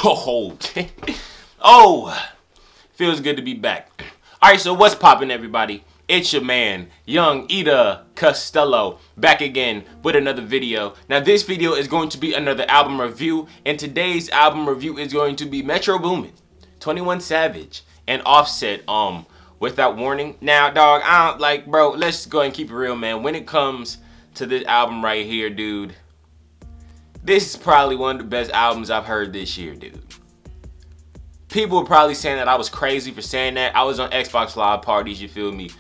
Oh, oh, feels good to be back. All right, so what's poppin', everybody? It's your man, Young Ida Costello, back again with another video. Now, this video is going to be another album review, and today's album review is going to be Metro Boomin, 21 Savage, and Offset, Without Warning. Now, dog, I don't like, bro, let's go ahead and keep it real, man. When it comes to this album right here, dude, this is probably one of the best albums I've heard this year, dude. People were probably saying that I was crazy for saying that. I was on Xbox Live parties, you feel me?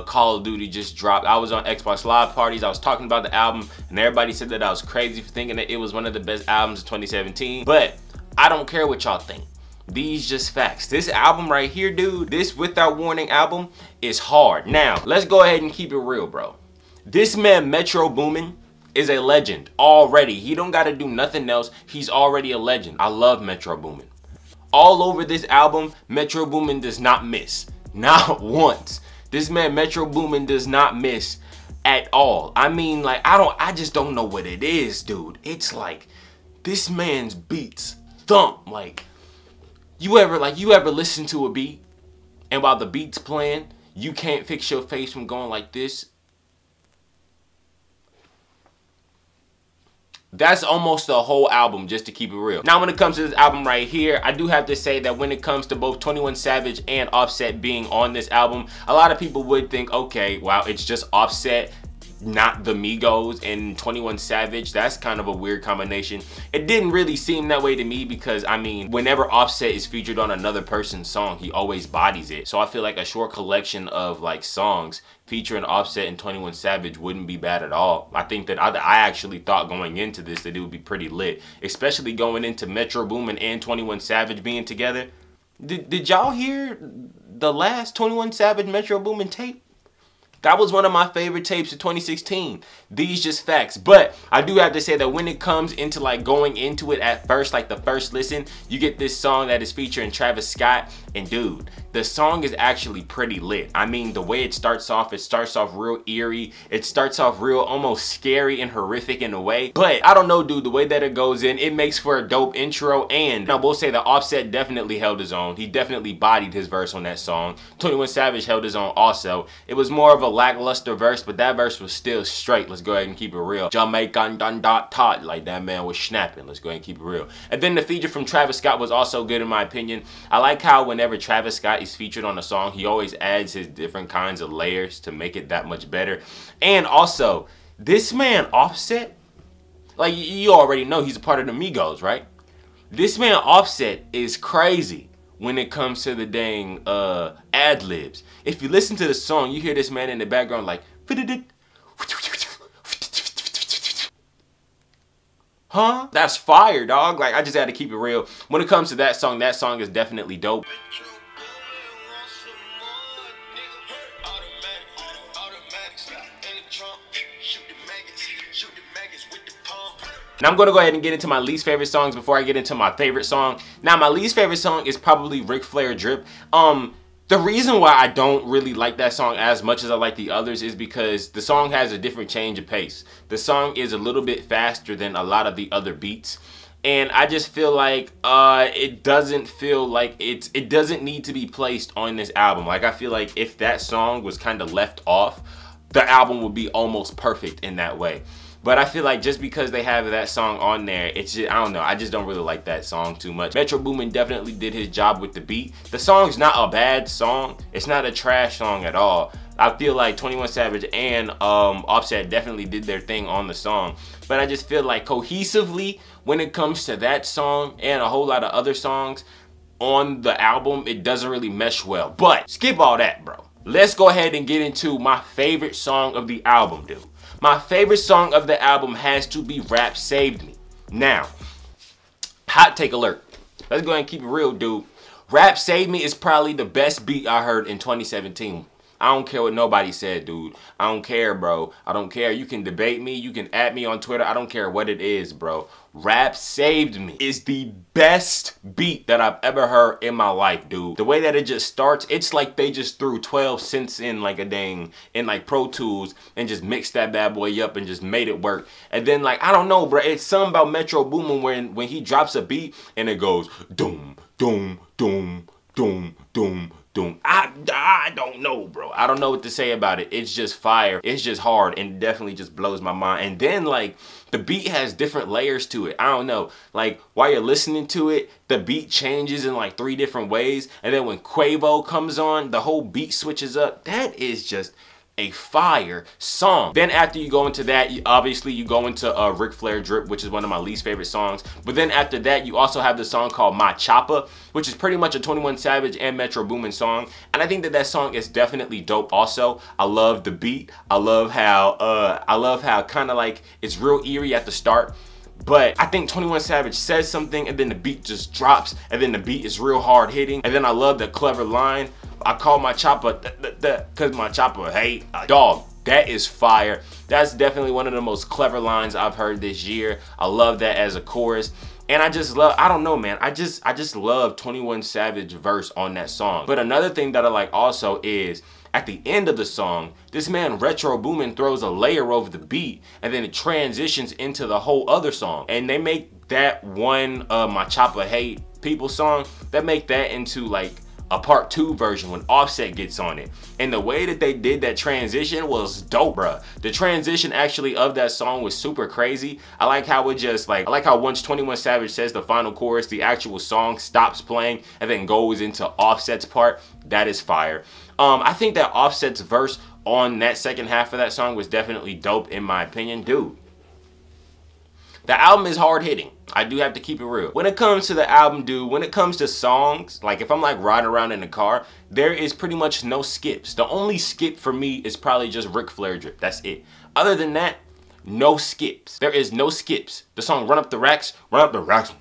Call of Duty just dropped. I was on Xbox Live parties. I was talking about the album, and everybody said that I was crazy for thinking that it was one of the best albums of 2017. But I don't care what y'all think. These just facts. This album right here, dude, this Without Warning album is hard. Now, let's go ahead and keep it real, bro. This man, Metro Boomin, is a legend already. He don't got to do nothing else. He's already a legend. I love Metro Boomin. All over this album, Metro Boomin does not miss. Not once. This man, Metro Boomin, does not miss at all. I mean, like, I just don't know what it is, dude. It's like, this man's beats thump. Like, you ever listen to a beat, and while the beat's playing, you can't fix your face from going like this? That's almost the whole album, just to keep it real. Now, when it comes to this album right here, I do have to say that when it comes to both 21 Savage and Offset being on this album, a lot of people would think, okay, wow, it's just Offset, not the Migos, and 21 Savage. That's kind of a weird combination. It didn't really seem that way to me because, I mean, whenever Offset is featured on another person's song, he always bodies it. So I feel like a short collection of like songs featuring Offset and 21 Savage wouldn't be bad at all. I think that I actually thought going into this that it would be pretty lit, especially going into Metro Boomin and 21 Savage being together. Did y'all hear the last 21 Savage Metro Boomin tape? That was one of my favorite tapes of 2016. These just facts. But I do have to say that when it comes into like going into it at first, like the first listen, you get this song that is featuring Travis Scott. And dude, the song is actually pretty lit. I mean, the way it starts off real eerie. It starts off real almost scary and horrific in a way. But I don't know, dude, the way that it goes in, it makes for a dope intro. And I will say that Offset definitely held his own. He definitely bodied his verse on that song. 21 Savage held his own also. It was more of a lackluster verse, but that verse was still straight. Let's go ahead and keep it real. Jamaican dun dot tot, like that man was snapping. Let's go ahead and keep it real. And then the feature from Travis Scott was also good in my opinion. I like how whenever Travis Scott is featured on a song, he always adds his different kinds of layers to make it that much better. And also, this man Offset, like you already know he's a part of the Migos, right? This man Offset is crazy when it comes to the dang ad-libs. If you listen to the song, you hear this man in the background like, huh? That's fire, dog. Like, I just had to keep it real. When it comes to that song is definitely dope. Now I'm going to go ahead and get into my least favorite songs before I get into my favorite song. Now my least favorite song is probably Ric Flair Drip. The reason why I don't really like that song as much as I like the others is because the song has a different change of pace. The song is a little bit faster than a lot of the other beats. And I just feel like it doesn't feel like it doesn't need to be placed on this album. Like I feel like if that song was kind of left off, the album would be almost perfect in that way. But I feel like just because they have that song on there, it's just, I don't know, I just don't really like that song too much. Metro Boomin definitely did his job with the beat. The song's not a bad song. It's not a trash song at all. I feel like 21 Savage and Offset definitely did their thing on the song. But I just feel like cohesively, when it comes to that song and a whole lot of other songs on the album, it doesn't really mesh well. But skip all that, bro. Let's go ahead and get into my favorite song of the album, dude. My favorite song of the album has to be Rap Saved Me. Now, hot take alert. Let's go ahead and keep it real, dude. Rap Saved Me is probably the best beat I heard in 2017. I don't care what nobody said, dude. I don't care, bro. I don't care. You can debate me. You can add me on Twitter. I don't care what it is, bro. Rap Saved Me is the best beat that I've ever heard in my life, dude. The way that it just starts, it's like they just threw 12 cents in like a dang, in like Pro Tools and just mixed that bad boy up and just made it work. And then like, I don't know, bro. It's something about Metro Boomin when he drops a beat and it goes doom, doom, doom, doom, doom, doom. I don't know, bro. I don't know what to say about it. It's just fire. It's just hard and definitely just blows my mind. And then like the beat has different layers to it. I don't know. Like while you're listening to it, the beat changes in like 3 different ways. And then when Quavo comes on, the whole beat switches up. That is just a fire song. Then after you go into that, obviously you go into Ric Flair Drip, which is one of my least favorite songs. But then after that, you also have the song called My Choppa, which is pretty much a 21 Savage and Metro Boomin song. And I think that that song is definitely dope also. I love the beat. I love how kind of like it's real eerie at the start. But I think 21 Savage says something and then the beat just drops and then the beat is real hard hitting. And then I love the clever line. I call my chopper cause my chopper hate a dog. That is fire. That's definitely one of the most clever lines I've heard this year. I love that as a chorus. And I just love, I don't know, man. I just love 21 Savage verse on that song. But another thing that I like also is at the end of the song, this man Retro Boomin throws a layer over the beat and then it transitions into the whole other song. And they make that one My Chopper Hate People song, that make that into like a part 2 version when Offset gets on it. And the way that they did that transition was dope, bruh. The transition actually of that song was super crazy. I like how it just like, I like how once 21 Savage says the final chorus, the actual song stops playing and then goes into Offset's part. That is fire. I think that Offset's verse on that second half of that song was definitely dope in my opinion. Dude, the album is hard hitting. I do have to keep it real. When it comes to the album, dude, when it comes to songs, like if I'm like riding around in the car, there is pretty much no skips. The only skip for me is probably just Ric Flair Drip. That's it. Other than that, no skips. There is no skips. The song Run Up the Racks, I'm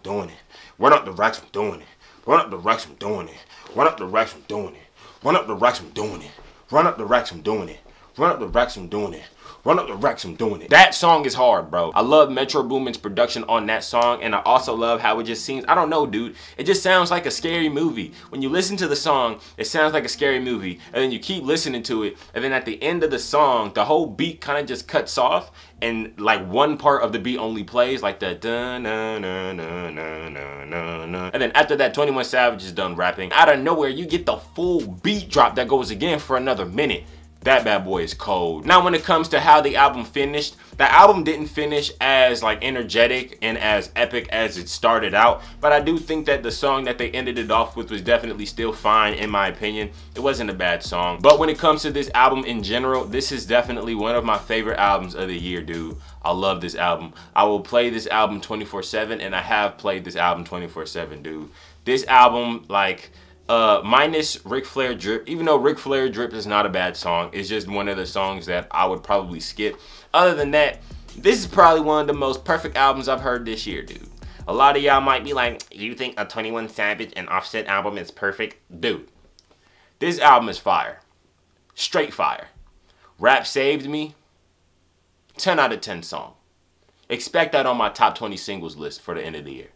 doing it. Run Up the Racks, I'm doing it. Run Up the Racks, I'm doing it. Run Up the Racks, I'm doing it. Run Up the Racks, I'm doing it. Run Up the Racks, I'm doing it. Run Up the Racks, I'm doing it. Run Up the Racks, I'm doing it. That song is hard, bro. I love Metro Boomin's production on that song, and I also love how it just seems, I don't know, dude. It just sounds like a scary movie. When you listen to the song, it sounds like a scary movie, and then you keep listening to it, and then at the end of the song, the whole beat kind of just cuts off, and like one part of the beat only plays, like the dun na na na na na na. And then after that, 21 Savage is done rapping. Out of nowhere, you get the full beat drop that goes again for another minute. That bad boy is cold. Now when it comes to how the album finished, the album didn't finish as like energetic and as epic as it started out, but I do think that the song that they ended it off with was definitely still fine in my opinion. It wasn't a bad song. But when it comes to this album in general, this is definitely one of my favorite albums of the year, dude. I love this album. I will play this album 24/7 and I have played this album 24/7, dude. This album, like, minus Ric Flair Drip, even though Ric Flair Drip is not a bad song, it's just one of the songs that I would probably skip. Other than that, this is probably one of the most perfect albums I've heard this year, dude. A lot of y'all might be like, you think a 21 Savage and Offset album is perfect? Dude, this album is fire. Straight fire. Rap Saved Me, 10 out of 10 song. Expect that on my top 20 singles list for the end of the year.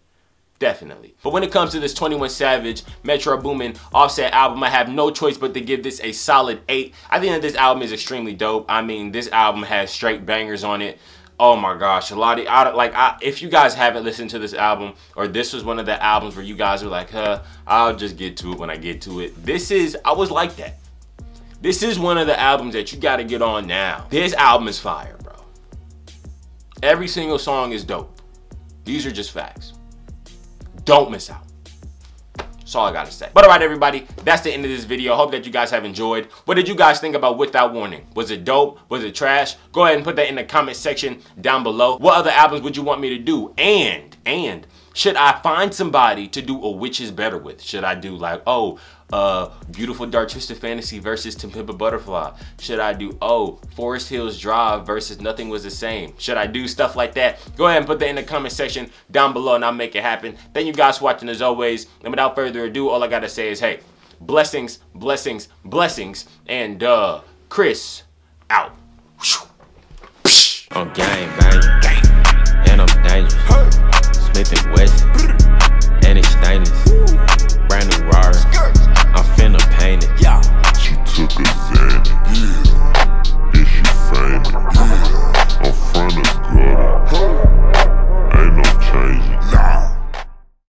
Definitely. But when it comes to this 21 Savage, Metro Boomin, Offset album, I have no choice but to give this a solid 8. I think that this album is extremely dope. I mean, this album has straight bangers on it. Oh my gosh, a lot of, if you guys haven't listened to this album, or this was one of the albums where you guys were like, I'll just get to it when I get to it. I was like that. This is one of the albums that you gotta get on now. This album is fire, bro. Every single song is dope. These are just facts. Don't miss out. That's all I gotta say. But alright everybody, that's the end of this video. Hope that you guys have enjoyed. What did you guys think about Without Warning? Was it dope? Was it trash? Go ahead and put that in the comment section down below. What other albums would you want me to do? And should I find somebody to do a Which Is Better with? Should I do like, Beautiful Dark Twisted Fantasy versus To Pimp a Butterfly? Should I do, Forest Hills Drive versus Nothing Was the Same? Should I do stuff like that? Go ahead and put that in the comment section down below and I'll make it happen. Thank you guys for watching as always. And without further ado, all I gotta say is, hey, blessings, blessings, blessings, and Chris out. On game, bang.